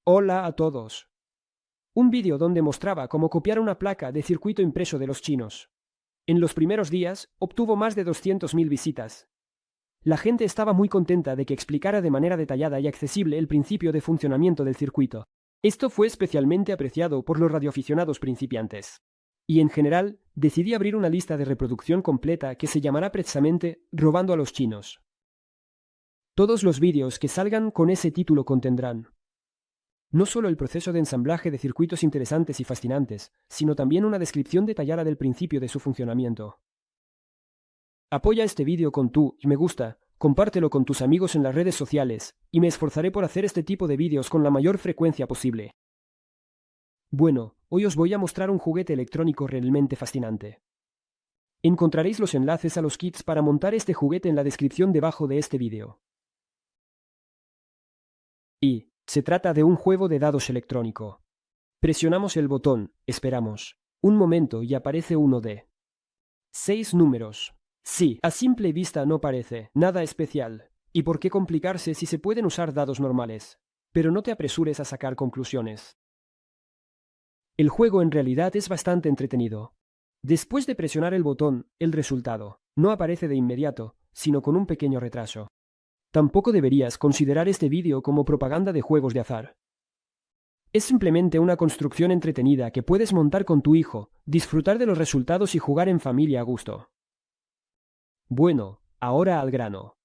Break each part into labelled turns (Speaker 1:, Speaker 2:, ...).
Speaker 1: Hola a todos. Un vídeo donde mostraba cómo copiar una placa de circuito impreso de los chinos. En los primeros días, obtuvo más de 200.000 visitas. La gente estaba muy contenta de que explicara de manera detallada y accesible el principio de funcionamiento del circuito. Esto fue especialmente apreciado por los radioaficionados principiantes. Y en general, decidí abrir una lista de reproducción completa que se llamará precisamente Robando a los chinos. Todos los vídeos que salgan con ese título contendrán no solo el proceso de ensamblaje de circuitos interesantes y fascinantes, sino también una descripción detallada del principio de su funcionamiento. Apoya este vídeo con tu me gusta, compártelo con tus amigos en las redes sociales, y me esforzaré por hacer este tipo de vídeos con la mayor frecuencia posible. Bueno, hoy os voy a mostrar un juguete electrónico realmente fascinante. Encontraréis los enlaces a los kits para montar este juguete en la descripción debajo de este vídeo. Y se trata de un juego de dados electrónico. Presionamos el botón, esperamos un momento y aparece uno de 6 números. Sí, a simple vista no parece nada especial. ¿Y por qué complicarse si se pueden usar dados normales? Pero no te apresures a sacar conclusiones. El juego en realidad es bastante entretenido. Después de presionar el botón, el resultado no aparece de inmediato, sino con un pequeño retraso. Tampoco deberías considerar este vídeo como propaganda de juegos de azar. Es simplemente una construcción entretenida que puedes montar con tu hijo, disfrutar de los resultados y jugar en familia a gusto. Bueno, ahora al grano.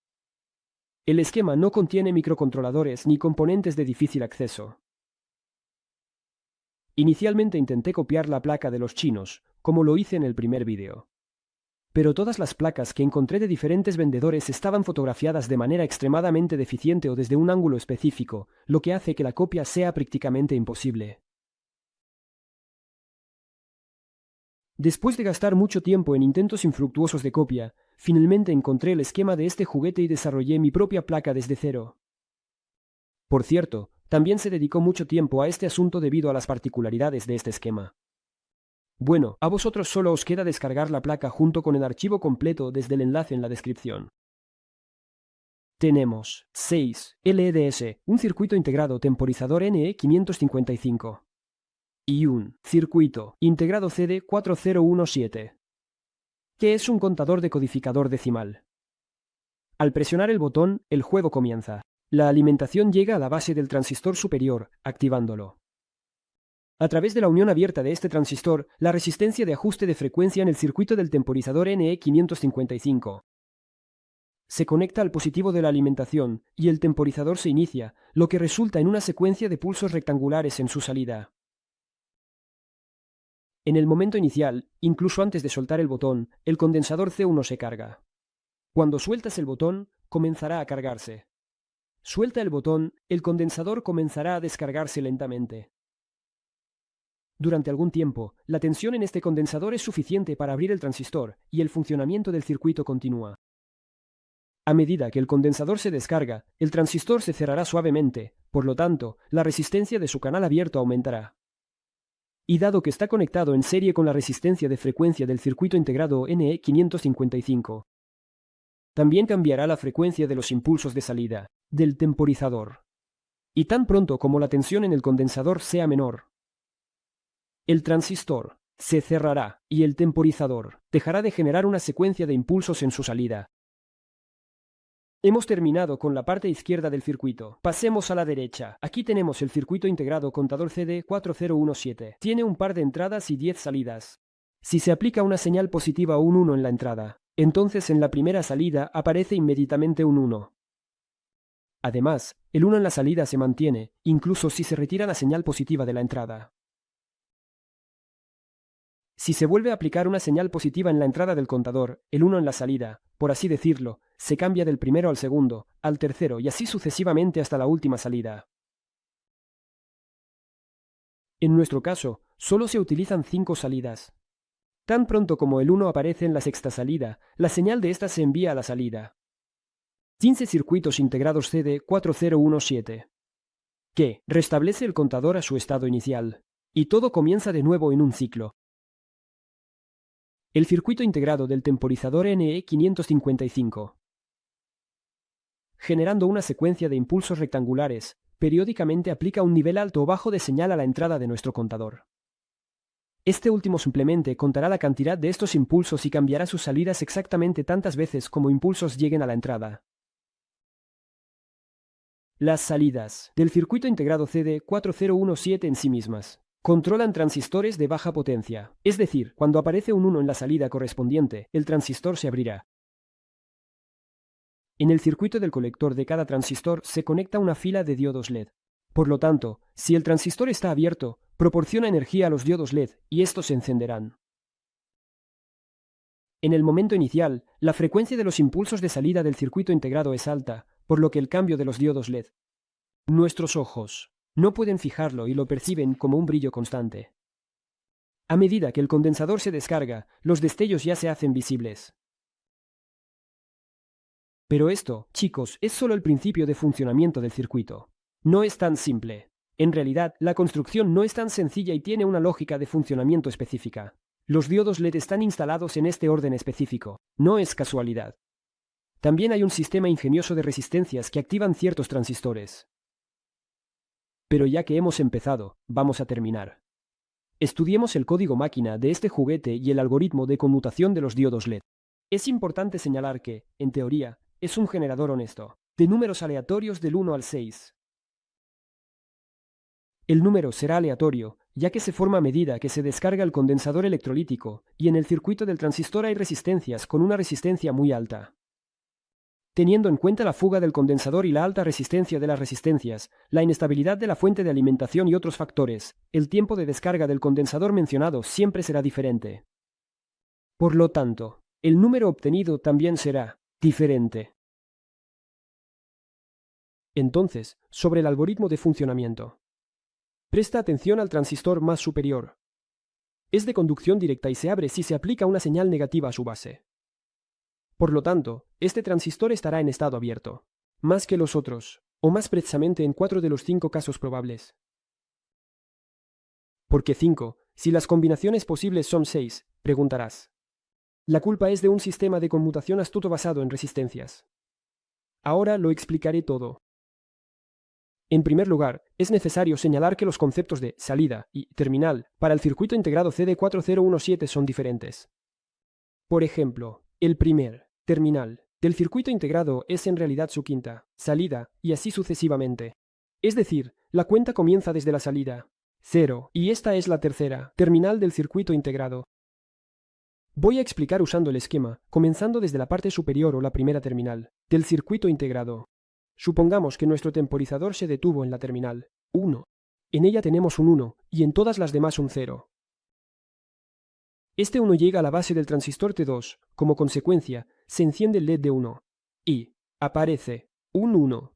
Speaker 1: El esquema no contiene microcontroladores ni componentes de difícil acceso. Inicialmente intenté copiar la placa de los chinos, como lo hice en el primer vídeo. Pero todas las placas que encontré de diferentes vendedores estaban fotografiadas de manera extremadamente deficiente o desde un ángulo específico, lo que hace que la copia sea prácticamente imposible. Después de gastar mucho tiempo en intentos infructuosos de copia, finalmente encontré el esquema de este juguete y desarrollé mi propia placa desde cero. Por cierto, también se dedicó mucho tiempo a este asunto debido a las particularidades de este esquema. Bueno, a vosotros solo os queda descargar la placa junto con el archivo completo desde el enlace en la descripción. Tenemos 6 LEDs, un circuito integrado temporizador NE555 y un circuito integrado CD4017, que es un contador decodificador decimal. Al presionar el botón, el juego comienza. La alimentación llega a la base del transistor superior, activándolo. A través de la unión abierta de este transistor, la resistencia de ajuste de frecuencia en el circuito del temporizador NE555 se conecta al positivo de la alimentación y el temporizador se inicia, lo que resulta en una secuencia de pulsos rectangulares en su salida. En el momento inicial, incluso antes de soltar el botón, el condensador C1 se carga. Cuando sueltas el botón, comenzará a cargarse. Suelta el botón, el condensador comenzará a descargarse lentamente. Durante algún tiempo, la tensión en este condensador es suficiente para abrir el transistor, y el funcionamiento del circuito continúa. A medida que el condensador se descarga, el transistor se cerrará suavemente, por lo tanto, la resistencia de su canal abierto aumentará. Y dado que está conectado en serie con la resistencia de frecuencia del circuito integrado NE555, también cambiará la frecuencia de los impulsos de salida del temporizador. Y tan pronto como la tensión en el condensador sea menor, el transistor se cerrará y el temporizador dejará de generar una secuencia de impulsos en su salida. Hemos terminado con la parte izquierda del circuito. Pasemos a la derecha. Aquí tenemos el circuito integrado contador CD4017. Tiene un par de entradas y 10 salidas. Si se aplica una señal positiva o un 1 en la entrada, entonces en la primera salida aparece inmediatamente un 1. Además, el 1 en la salida se mantiene, incluso si se retira la señal positiva de la entrada. Si se vuelve a aplicar una señal positiva en la entrada del contador, el 1 en la salida, por así decirlo, se cambia del primero al segundo, al tercero y así sucesivamente hasta la última salida. En nuestro caso, solo se utilizan 5 salidas. Tan pronto como el 1 aparece en la sexta salida, la señal de esta se envía a la salida. 15 circuitos integrados CD4017, que restablece el contador a su estado inicial, y todo comienza de nuevo en un ciclo. El circuito integrado del temporizador NE555, generando una secuencia de impulsos rectangulares periódicamente aplica un nivel alto o bajo de señal a la entrada de nuestro contador. Este último simplemente contará la cantidad de estos impulsos y cambiará sus salidas exactamente tantas veces como impulsos lleguen a la entrada. Las salidas del circuito integrado CD4017 en sí mismas controlan transistores de baja potencia, es decir, cuando aparece un 1 en la salida correspondiente, el transistor se abrirá. En el circuito del colector de cada transistor se conecta una fila de diodos LED. Por lo tanto, si el transistor está abierto, proporciona energía a los diodos LED y estos se encenderán. En el momento inicial, la frecuencia de los impulsos de salida del circuito integrado es alta, por lo que el cambio de los diodos LED. Nuestros ojos no pueden fijarlo y lo perciben como un brillo constante. A medida que el condensador se descarga, los destellos ya se hacen visibles. Pero esto, chicos, es solo el principio de funcionamiento del circuito. No es tan simple. En realidad, la construcción no es tan sencilla y tiene una lógica de funcionamiento específica. Los diodos LED están instalados en este orden específico. No es casualidad. También hay un sistema ingenioso de resistencias que activan ciertos transistores. Pero ya que hemos empezado, vamos a terminar. Estudiemos el código máquina de este juguete y el algoritmo de conmutación de los diodos LED. Es importante señalar que, en teoría, es un generador honesto, de números aleatorios del 1 al 6. El número será aleatorio, ya que se forma a medida que se descarga el condensador electrolítico, y en el circuito del transistor hay resistencias con una resistencia muy alta. Teniendo en cuenta la fuga del condensador y la alta resistencia de las resistencias, la inestabilidad de la fuente de alimentación y otros factores, el tiempo de descarga del condensador mencionado siempre será diferente. Por lo tanto, el número obtenido también será diferente. Entonces, sobre el algoritmo de funcionamiento. Presta atención al transistor más superior. Es de conducción directa y se abre si se aplica una señal negativa a su base. Por lo tanto, este transistor estará en estado abierto, más que los otros, o más precisamente en 4 de los 5 casos probables. ¿Por qué 5? Si las combinaciones posibles son 6, preguntarás. La culpa es de un sistema de conmutación astuto basado en resistencias. Ahora lo explicaré todo. En primer lugar, es necesario señalar que los conceptos de salida y terminal para el circuito integrado CD4017 son diferentes. Por ejemplo, el primer, terminal, del circuito integrado es en realidad su quinta, salida, y así sucesivamente. Es decir, la cuenta comienza desde la salida, 0, y esta es la tercera, terminal del circuito integrado. Voy a explicar usando el esquema, comenzando desde la parte superior o la primera terminal, del circuito integrado. Supongamos que nuestro temporizador se detuvo en la terminal 1. En ella tenemos un 1 y en todas las demás un 0. Este 1 llega a la base del transistor T2. Como consecuencia, se enciende el LED de 1 y aparece un 1.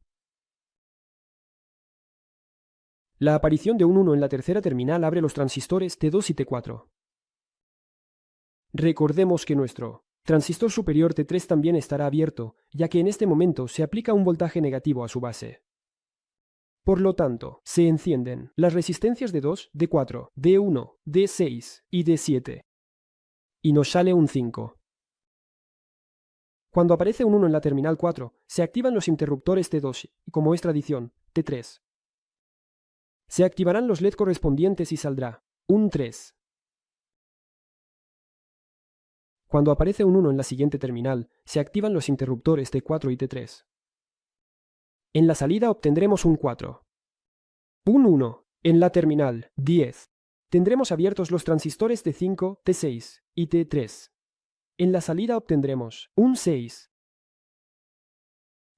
Speaker 1: La aparición de un 1 en la tercera terminal abre los transistores T2 y T4. Recordemos que nuestro transistor superior T3 también estará abierto, ya que en este momento se aplica un voltaje negativo a su base. Por lo tanto, se encienden las resistencias de 2, D4, D1, D6 y D7. Y nos sale un 5. Cuando aparece un 1 en la terminal 4, se activan los interruptores T2 y, como es tradición, T3. Se activarán los LED correspondientes y saldrá un 3. Cuando aparece un 1 en la siguiente terminal, se activan los interruptores T4 y T3. En la salida obtendremos un 4. Un 1 en la terminal 10. Tendremos abiertos los transistores T5, T6 y T3. En la salida obtendremos un 6.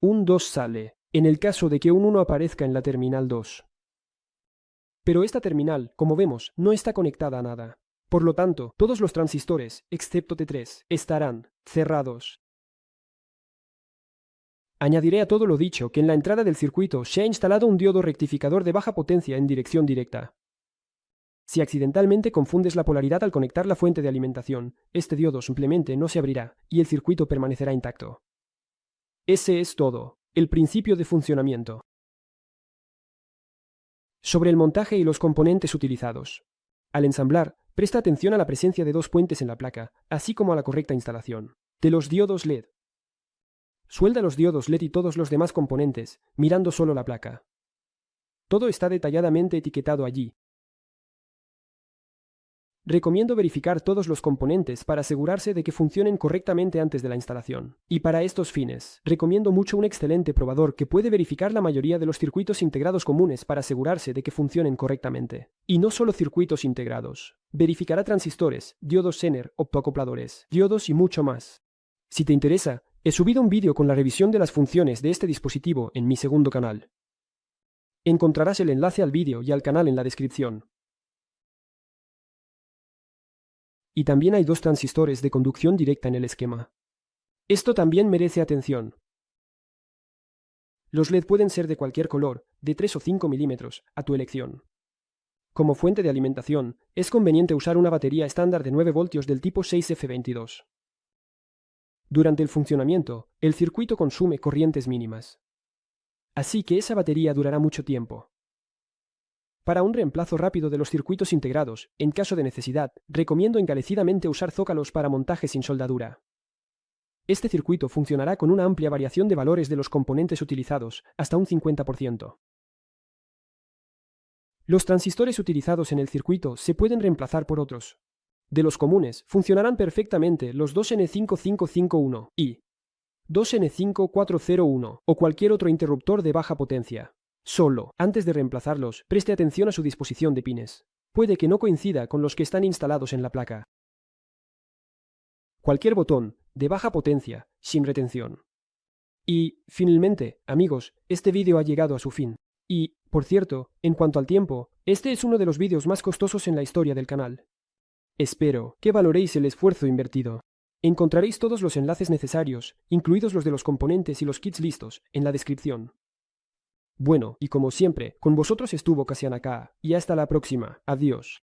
Speaker 1: Un 2 sale, en el caso de que un 1 aparezca en la terminal 2. Pero esta terminal, como vemos, no está conectada a nada. Por lo tanto, todos los transistores, excepto T3, estarán cerrados. Añadiré a todo lo dicho que en la entrada del circuito se ha instalado un diodo rectificador de baja potencia en dirección directa. Si accidentalmente confundes la polaridad al conectar la fuente de alimentación, este diodo simplemente no se abrirá y el circuito permanecerá intacto. Ese es todo, el principio de funcionamiento. Sobre el montaje y los componentes utilizados. Al ensamblar, presta atención a la presencia de 2 puentes en la placa, así como a la correcta instalación de los diodos LED. Suelda los diodos LED y todos los demás componentes, mirando solo la placa. Todo está detalladamente etiquetado allí. Recomiendo verificar todos los componentes para asegurarse de que funcionen correctamente antes de la instalación. Y para estos fines, recomiendo mucho un excelente probador que puede verificar la mayoría de los circuitos integrados comunes para asegurarse de que funcionen correctamente. Y no solo circuitos integrados. Verificará transistores, diodos Zener, optoacopladores, diodos y mucho más. Si te interesa, he subido un vídeo con la revisión de las funciones de este dispositivo en mi segundo canal. Encontrarás el enlace al vídeo y al canal en la descripción. Y también hay 2 transistores de conducción directa en el esquema. Esto también merece atención. Los LED pueden ser de cualquier color, de 3 o 5 milímetros, a tu elección. Como fuente de alimentación, es conveniente usar una batería estándar de 9 voltios del tipo 6F22. Durante el funcionamiento, el circuito consume corrientes mínimas. Así que esa batería durará mucho tiempo. Para un reemplazo rápido de los circuitos integrados, en caso de necesidad, recomiendo encarecidamente usar zócalos para montaje sin soldadura. Este circuito funcionará con una amplia variación de valores de los componentes utilizados, hasta un 50%. Los transistores utilizados en el circuito se pueden reemplazar por otros. De los comunes, funcionarán perfectamente los 2N5551 y 2N5401 o cualquier otro interruptor de baja potencia. Solo, antes de reemplazarlos, preste atención a su disposición de pines. Puede que no coincida con los que están instalados en la placa. Cualquier botón, de baja potencia, sin retención. Y, finalmente, amigos, este vídeo ha llegado a su fin. Y, por cierto, en cuanto al tiempo, este es uno de los vídeos más costosos en la historia del canal. Espero que valoréis el esfuerzo invertido. Encontraréis todos los enlaces necesarios, incluidos los de los componentes y los kits listos, en la descripción. Bueno, y como siempre, con vosotros estuvo Casiana K, y hasta la próxima. Adiós.